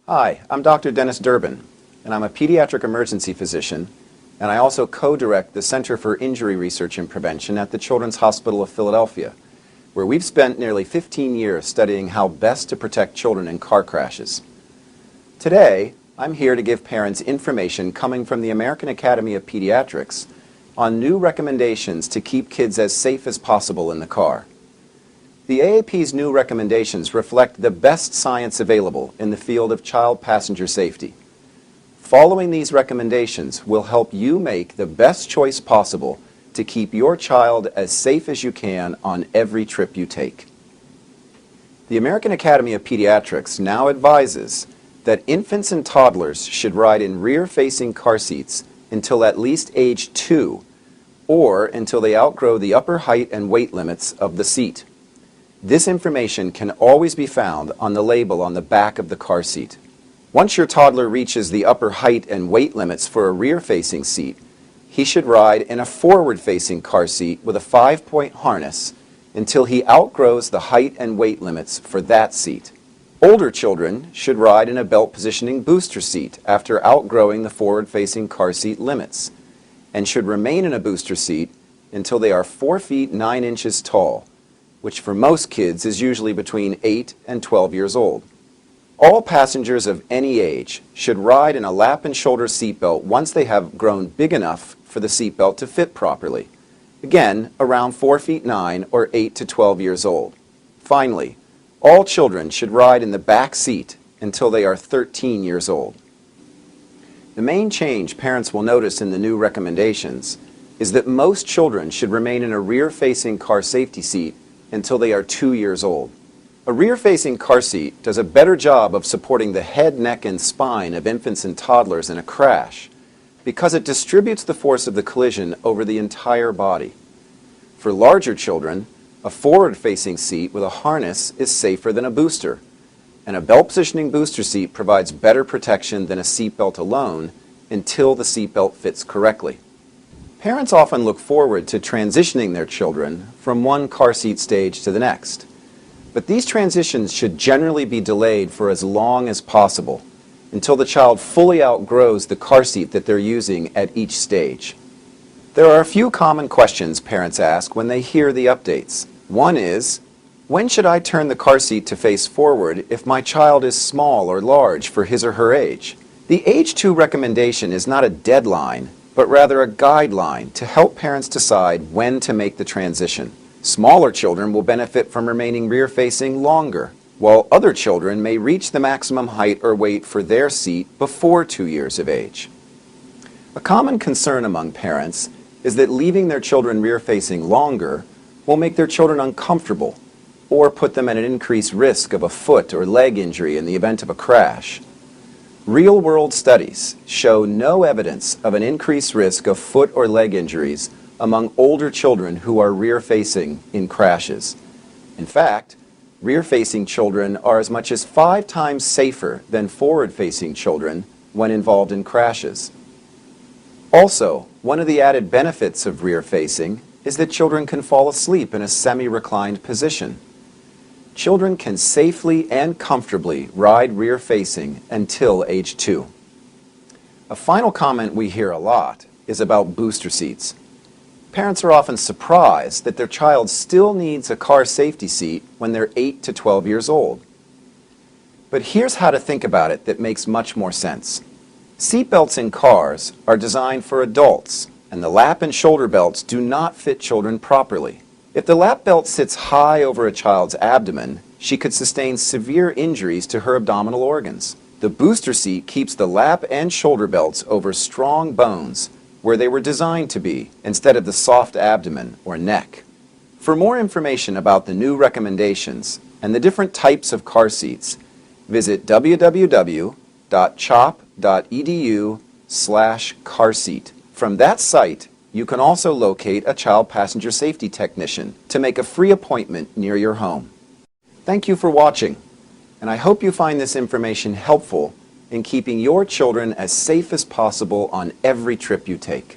Hi, I'm Dr. Dennis Durbin, and I'm a pediatric emergency physician, and I also co-direct the Center for Injury Research and Prevention at the Children's Hospital of Philadelphia, where we've spent nearly 15 years studying how best to protect children in car crashes. Today, I'm here to give parents information coming from the American Academy of Pediatrics on new recommendations to keep kids as safe as possible in the car. The AAP's new recommendations reflect the best science available in the field of child passenger safety. Following these recommendations will help you make the best choice possible to keep your child as safe as you can on every trip you take. The American Academy of Pediatrics now advises that infants and toddlers should ride in rear-facing car seats until at least age 2 or until they outgrow the upper height and weight limits of the seat. This information can always be found on the label on the back of the car seat. Once your toddler reaches the upper height and weight limits for a rear-facing seat, he should ride in a forward-facing car seat with a 5-point harness until he outgrows the height and weight limits for that seat. Older children should ride in a belt positioning booster seat after outgrowing the forward-facing car seat limits, and should remain in a booster seat until they are 4 feet 9 inches tall, which for most kids is usually between 8 and 12 years old. All passengers of any age should ride in a lap and shoulder seatbelt once they have grown big enough for the seatbelt to fit properly. Again, around 4 feet 9 or 8 to 12 years old. Finally, all children should ride in the back seat until they are 13 years old. The main change parents will notice in the new recommendations is that most children should remain in a rear-facing car safety seat until they are 2 years old. A rear-facing car seat does a better job of supporting the head, neck, and spine of infants and toddlers in a crash because it distributes the force of the collision over the entire body. For larger children, a forward-facing seat with a harness is safer than a booster, and a belt-positioning booster seat provides better protection than a seatbelt alone until the seatbelt fits correctly. Parents often look forward to transitioning their children from one car seat stage to the next. But these transitions should generally be delayed for as long as possible until the child fully outgrows the car seat that they're using at each stage. There are a few common questions parents ask when they hear the updates. One is, when should I turn the car seat to face forward if my child is small or large for his or her age? The age 2 recommendation is not a deadline, but rather a guideline to help parents decide when to make the transition. Smaller children will benefit from remaining rear-facing longer, while other children may reach the maximum height or weight for their seat before 2 years of age. A common concern among parents is that leaving their children rear-facing longer will make their children uncomfortable or put them at an increased risk of a foot or leg injury in the event of a crash. Real-world studies show no evidence of an increased risk of foot or leg injuries among older children who are rear-facing in crashes. In fact, rear-facing children are as much as 5 times safer than forward-facing children when involved in crashes. Also, one of the added benefits of rear-facing is that children can fall asleep in a semi-reclined position. Children can safely and comfortably ride rear-facing until age 2. A final comment we hear a lot is about booster seats. Parents are often surprised that their child still needs a car safety seat when they're 8 to 12 years old. But here's how to think about it that makes much more sense. Seatbelts in cars are designed for adults, and the lap and shoulder belts do not fit children properly. If the lap belt sits high over a child's abdomen, she could sustain severe injuries to her abdominal organs. The booster seat keeps the lap and shoulder belts over strong bones where they were designed to be, instead of the soft abdomen or neck. For more information about the new recommendations and the different types of car seats, visit www.chop.edu/carseat. From that site, you can also locate a child passenger safety technician to make a free appointment near your home. Thank you for watching, and I hope you find this information helpful in keeping your children as safe as possible on every trip you take.